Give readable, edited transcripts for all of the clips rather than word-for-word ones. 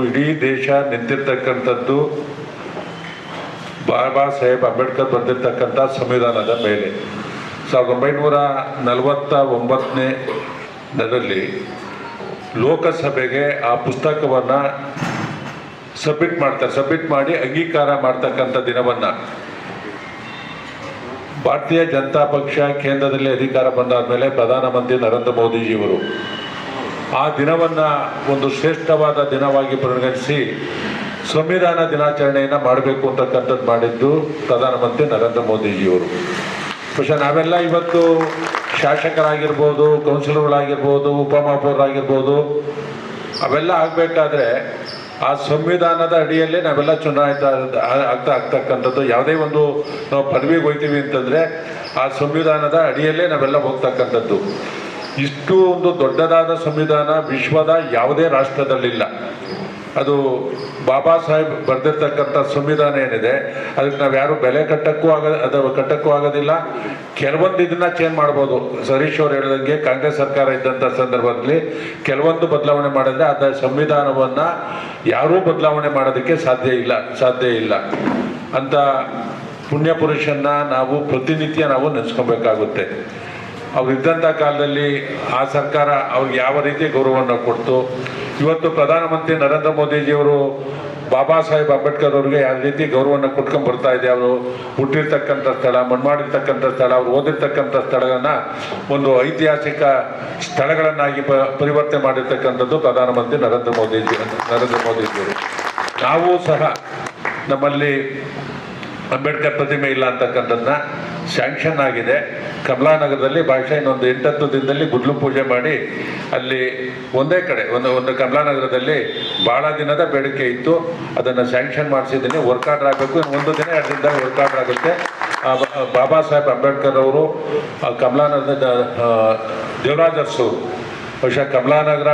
ಇಡೀ ದೇಶ ನಿಂತಿರ್ತಕ್ಕಂಥದ್ದು ಬಾಬಾ ಸಾಹೇಬ್ ಅಂಬೇಡ್ಕರ್ ಬರೆದಿರ್ತಕ್ಕಂಥ ಸಂವಿಧಾನದ ಮೇಲೆ. 1949ರಲ್ಲಿ ಲೋಕಸಭೆಗೆ ಆ ಪುಸ್ತಕವನ್ನು ಸಬ್ಮಿಟ್ ಮಾಡಿ ಅಂಗೀಕಾರ ಮಾಡ್ತಕ್ಕಂಥ ದಿನವನ್ನು ಭಾರತೀಯ ಜನತಾ ಪಕ್ಷ ಕೇಂದ್ರದಲ್ಲಿ ಅಧಿಕಾರ ಬಂದಾದ ಮೇಲೆ ಪ್ರಧಾನಮಂತ್ರಿ ನರೇಂದ್ರ ಮೋದಿಜಿಯವರು ಆ ದಿನವನ್ನು ಒಂದು ಶ್ರೇಷ್ಠವಾದ ದಿನವಾಗಿ ಪರಿಗಣಿಸಿ ಸಂವಿಧಾನ ದಿನಾಚರಣೆಯನ್ನು ಮಾಡಬೇಕು ಅಂತಕ್ಕಂಥದ್ದು ಮಾಡಿದ್ದು ಪ್ರಧಾನಮಂತ್ರಿ ನರೇಂದ್ರ ಮೋದಿಜಿಯವರು. ಬಹುಶಃ ನಾವೆಲ್ಲ ಇವತ್ತು ಶಾಸಕರಾಗಿರ್ಬೋದು, ಕೌನ್ಸಿಲರ್ಗಳಾಗಿರ್ಬೋದು, ಉಪಮಹಾಪೌರರಾಗಿರ್ಬೋದು, ಅವೆಲ್ಲ ಆಗಬೇಕಾದ್ರೆ ಆ ಸಂವಿಧಾನದ ಅಡಿಯಲ್ಲೇ ನಾವೆಲ್ಲ ಚುನಾಯಿತ ಆಗ್ತಕ್ಕಂಥದ್ದು. ಯಾವುದೇ ಒಂದು ನಾವು ಪದವಿಗೆ ಹೋಗ್ತೀವಿ ಅಂತಂದರೆ ಆ ಸಂವಿಧಾನದ ಅಡಿಯಲ್ಲೇ ನಾವೆಲ್ಲ ಹೋಗ್ತಕ್ಕಂಥದ್ದು. ಇಷ್ಟು ಒಂದು ದೊಡ್ಡದಾದ ಸಂವಿಧಾನ ವಿಶ್ವದ ಯಾವುದೇ ರಾಷ್ಟ್ರದಲ್ಲಿಲ್ಲ. ಅದು ಬಾಬಾ ಸಾಹೇಬ್ ಬರೆದಿರ್ತಕ್ಕಂಥ ಸಂವಿಧಾನ ಏನಿದೆ ಅದಕ್ಕೆ ನಾವು ಯಾರು ಬೆಲೆ ಕಟ್ಟಕ್ಕೂ ಆಗೋದಿಲ್ಲ. ಕೆಲವೊಂದು ಇದನ್ನ ಚೇಂಜ್ ಮಾಡ್ಬೋದು. ಹರೀಶ್ ಅವರು ಹೇಳಿದಂಗೆ ಕಾಂಗ್ರೆಸ್ ಸರ್ಕಾರ ಇದ್ದಂಥ ಸಂದರ್ಭದಲ್ಲಿ ಕೆಲವೊಂದು ಬದಲಾವಣೆ ಮಾಡಿದ್ರೆ ಅದರ ಸಂವಿಧಾನವನ್ನು ಯಾರೂ ಬದಲಾವಣೆ ಮಾಡೋದಕ್ಕೆ ಸಾಧ್ಯ ಇಲ್ಲ ಅಂತ ಪುಣ್ಯ ಪುರುಷನ್ನ ನಾವು ಪ್ರತಿನಿತ್ಯ ನಾವು ನೆನೆಸ್ಕೊಬೇಕಾಗುತ್ತೆ. ಅವ್ರು ಇದ್ದಂಥ ಕಾಲದಲ್ಲಿ ಆ ಸರ್ಕಾರ ಅವ್ರಿಗೆ ಯಾವ ರೀತಿ ಗೌರವವನ್ನು ಕೊಡ್ತು. ಇವತ್ತು ಪ್ರಧಾನಮಂತ್ರಿ ನರೇಂದ್ರ ಮೋದಿಜಿಯವರು ಬಾಬಾ ಸಾಹೇಬ್ ಅಂಬೇಡ್ಕರ್ ಅವ್ರಿಗೆ ಯಾವ ರೀತಿ ಗೌರವವನ್ನು ಕೊಟ್ಕೊಂಡು ಬರ್ತಾ ಇದೆ. ಅವರು ಹುಟ್ಟಿರ್ತಕ್ಕಂಥ ಸ್ಥಳ, ಮಣ್ಣಾಡಿರ್ತಕ್ಕಂಥ ಸ್ಥಳ, ಅವ್ರು ಓದಿರ್ತಕ್ಕಂಥ ಸ್ಥಳಗಳನ್ನು ಒಂದು ಐತಿಹಾಸಿಕ ಸ್ಥಳಗಳನ್ನಾಗಿ ಪರಿವರ್ತನೆ ಮಾಡಿರ್ತಕ್ಕಂಥದ್ದು ಪ್ರಧಾನಮಂತ್ರಿ ನರೇಂದ್ರ ಮೋದಿಜಿಯವರು. ನಾವು ಸಹ ನಮ್ಮಲ್ಲಿ ಅಂಬೇಡ್ಕರ್ ಪ್ರತಿಮೆ ಇಲ್ಲ ಅಂತಕ್ಕಂಥದ್ದನ್ನ ಸ್ಯಾಂಕ್ಷನ್ ಆಗಿದೆ. ಕಮಲಾನಗರದಲ್ಲಿ ಭಾಷೆ ಇನ್ನೊಂದು 8-10 ದಿನದಲ್ಲಿ ಗುಡ್ಲು ಪೂಜೆ ಮಾಡಿ ಅಲ್ಲಿ ಒಂದೇ ಕಡೆ ಒಂದು ಕಮಲಾನಗರದಲ್ಲಿ ಭಾಳ ದಿನದ ಬೇಡಿಕೆ ಇತ್ತು, ಅದನ್ನು ಸ್ಯಾಂಕ್ಷನ್ ಮಾಡಿಸಿದ್ದೀನಿ. ವರ್ಕ್ ಆರ್ಡರ್ ಆಗಬೇಕು, ಒಂದು ದಿನ 2 ದಿನದಾಗ ವರ್ಕ್ ಆರ್ಡರ್ ಆಗುತ್ತೆ. ಬಾಬಾ ಸಾಹೇಬ್ ಅಂಬೇಡ್ಕರ್ ಅವರು ಕಮಲಾನಗರದ ದೇವರಾಜ ಅರಸೂರು, ಬಹುಶಃ ಕಮಲಾನಗರ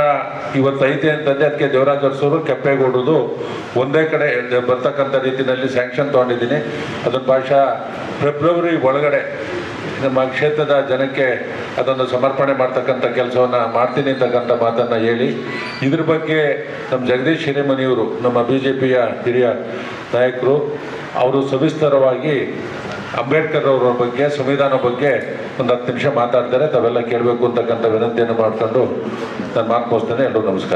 ಇವತ್ತೈತೆ ಅಂತಂದರೆ ಅದಕ್ಕೆ ದೇವರಾಜ ಅರಸೂರು, ಕೆಂಪೇಗೌಡದು ಒಂದೇ ಕಡೆ ಬರ್ತಕ್ಕಂಥ ರೀತಿಯಲ್ಲಿ ಸ್ಯಾಂಕ್ಷನ್ ತೊಗೊಂಡಿದ್ದೀನಿ. ಅದನ್ನು ಭಾಷಾ ಫೆಬ್ರವರಿ ಒಳಗಡೆ ನಮ್ಮ ಕ್ಷೇತ್ರದ ಜನಕ್ಕೆ ಅದನ್ನು ಸಮರ್ಪಣೆ ಮಾಡ್ತಕ್ಕಂಥ ಕೆಲಸವನ್ನು ಮಾಡ್ತೀನಿ ಅಂತಕ್ಕಂಥ ಮಾತನ್ನು ಹೇಳಿ, ಇದ್ರ ಬಗ್ಗೆ ನಮ್ಮ ಜಗದೀಶ್ ಹಿರೇಮನಿಯವರು, ನಮ್ಮ BJPಯ ಹಿರಿಯ ನಾಯಕರು, ಅವರು ಸವಿಸ್ತರವಾಗಿ ಅಂಬೇಡ್ಕರ್ ಅವರ ಬಗ್ಗೆ, ಸಂವಿಧಾನ ಬಗ್ಗೆ ಒಂದು 10 ನಿಮಿಷ ಮಾತಾಡ್ತಾರೆ. ತಾವೆಲ್ಲ ಕೇಳಬೇಕು ಅಂತಕ್ಕಂಥ ವಿನಂತಿಯನ್ನು ಮಾಡಿಕೊಂಡು ನಾನು ಮಾತು ಮುಗಿಸ್ತೇನೆ. ಎಲ್ಲರೂ ನಮಸ್ಕಾರ.